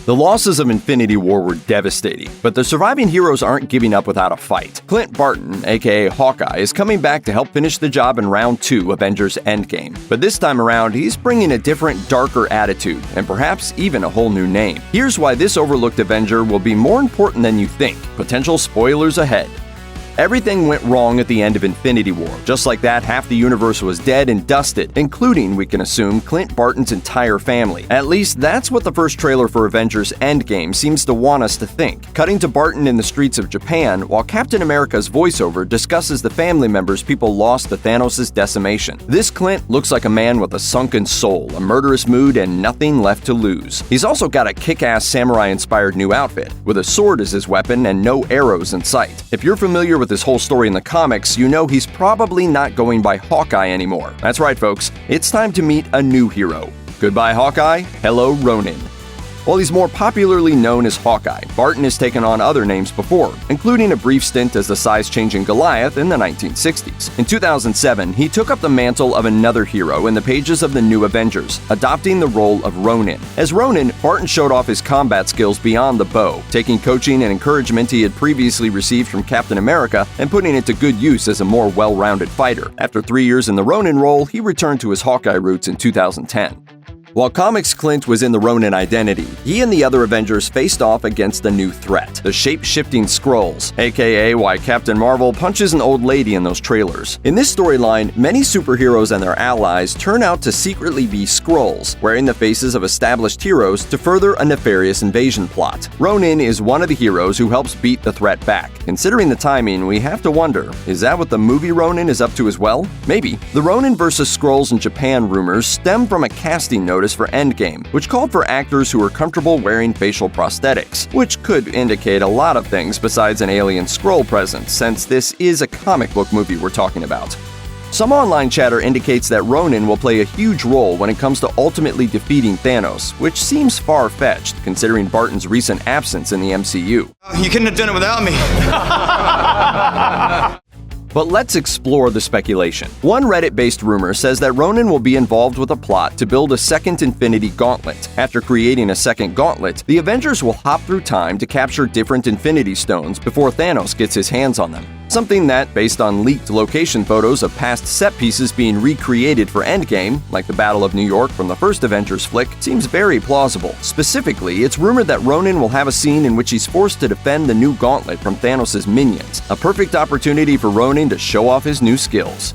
The losses of Infinity War were devastating, but the surviving heroes aren't giving up without a fight. Clint Barton, aka Hawkeye, is coming back to help finish the job in Round 2 Avengers Endgame. But this time around, he's bringing a different, darker attitude, and perhaps even a whole new name. Here's why this overlooked Avenger will be more important than you think. Potential spoilers ahead. Everything went wrong at the end of Infinity War. Just like that, half the universe was dead and dusted, including, we can assume, Clint Barton's entire family. At least that's what the first trailer for Avengers Endgame seems to want us to think. Cutting to Barton in the streets of Japan, while Captain America's voiceover discusses the family members people lost to Thanos' decimation. This Clint looks like a man with a sunken soul, a murderous mood, and nothing left to lose. He's also got a kick-ass samurai-inspired new outfit, with a sword as his weapon and no arrows in sight. If you're familiar with this whole story in the comics, you know he's probably not going by Hawkeye anymore. That's right, folks. It's time to meet a new hero. Goodbye, Hawkeye. Hello, Ronin. While he's more popularly known as Hawkeye, Barton has taken on other names before, including a brief stint as the size-changing Goliath in the 1960s. In 2007, he took up the mantle of another hero in the pages of the New Avengers, adopting the role of Ronin. As Ronin, Barton showed off his combat skills beyond the bow, taking coaching and encouragement he had previously received from Captain America and putting it to good use as a more well-rounded fighter. After 3 years in the Ronin role, he returned to his Hawkeye roots in 2010. While comics Clint was in the Ronin identity, he and the other Avengers faced off against a new threat, the shape-shifting Skrulls, aka why Captain Marvel punches an old lady in those trailers. In this storyline, many superheroes and their allies turn out to secretly be Skrulls, wearing the faces of established heroes to further a nefarious invasion plot. Ronin is one of the heroes who helps beat the threat back. Considering the timing, we have to wonder, is that what the movie Ronin is up to as well? Maybe. The Ronin vs. Skrulls in Japan rumors stem from a casting notice for Endgame, which called for actors who were comfortable wearing facial prosthetics, which could indicate a lot of things besides an alien Skrull presence, since this is a comic book movie we're talking about. Some online chatter indicates that Ronin will play a huge role when it comes to ultimately defeating Thanos, which seems far-fetched considering Barton's recent absence in the MCU. You couldn't have done it without me. But let's explore the speculation. One Reddit-based rumor says that Ronin will be involved with a plot to build a second Infinity Gauntlet. After creating a second gauntlet, the Avengers will hop through time to capture different Infinity Stones before Thanos gets his hands on them. Something that, based on leaked location photos of past set pieces being recreated for Endgame, like the Battle of New York from the first Avengers flick, seems very plausible. Specifically, it's rumored that Ronin will have a scene in which he's forced to defend the new gauntlet from Thanos' minions, a perfect opportunity for Ronin to show off his new skills.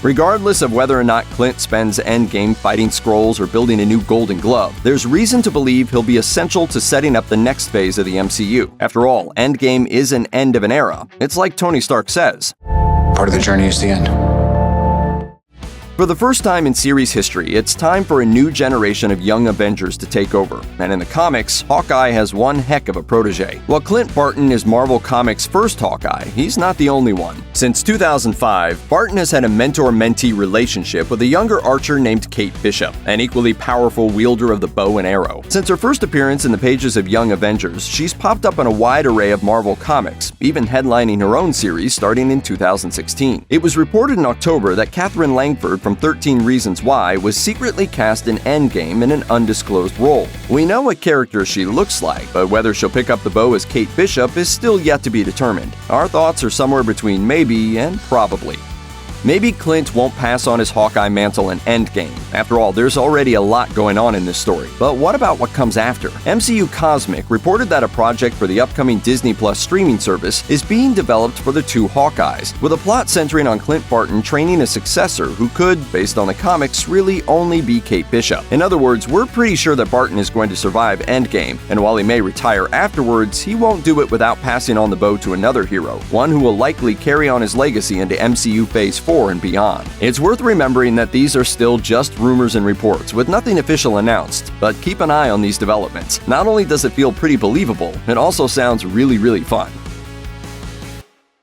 Regardless of whether or not Clint spends Endgame fighting Skrulls or building a new Golden Glove, there's reason to believe he'll be essential to setting up the next phase of the MCU. After all, Endgame is an end of an era. It's like Tony Stark says, "Part of the journey is the end." For the first time in series history, it's time for a new generation of young Avengers to take over. And in the comics, Hawkeye has one heck of a protege. While Clint Barton is Marvel Comics' first Hawkeye, he's not the only one. Since 2005, Barton has had a mentor-mentee relationship with a younger archer named Kate Bishop, an equally powerful wielder of the bow and arrow. Since her first appearance in the pages of Young Avengers, she's popped up in a wide array of Marvel Comics, even headlining her own series starting in 2016. It was reported in October that Catherine Langford from 13 Reasons Why was secretly cast in Endgame in an undisclosed role. We know what character she looks like, but whether she'll pick up the bow as Kate Bishop is still yet to be determined. Our thoughts are somewhere between maybe and probably. Maybe Clint won't pass on his Hawkeye mantle in Endgame. After all, there's already a lot going on in this story. But what about what comes after? MCU Cosmic reported that a project for the upcoming Disney Plus streaming service is being developed for the two Hawkeyes, with a plot centering on Clint Barton training a successor who could, based on the comics, really only be Kate Bishop. In other words, we're pretty sure that Barton is going to survive Endgame, and while he may retire afterwards, he won't do it without passing on the bow to another hero, one who will likely carry on his legacy into MCU Phase 4 and beyond. It's worth remembering that these are still just rumors and reports, with nothing official announced, but keep an eye on these developments. Not only does it feel pretty believable, it also sounds really fun.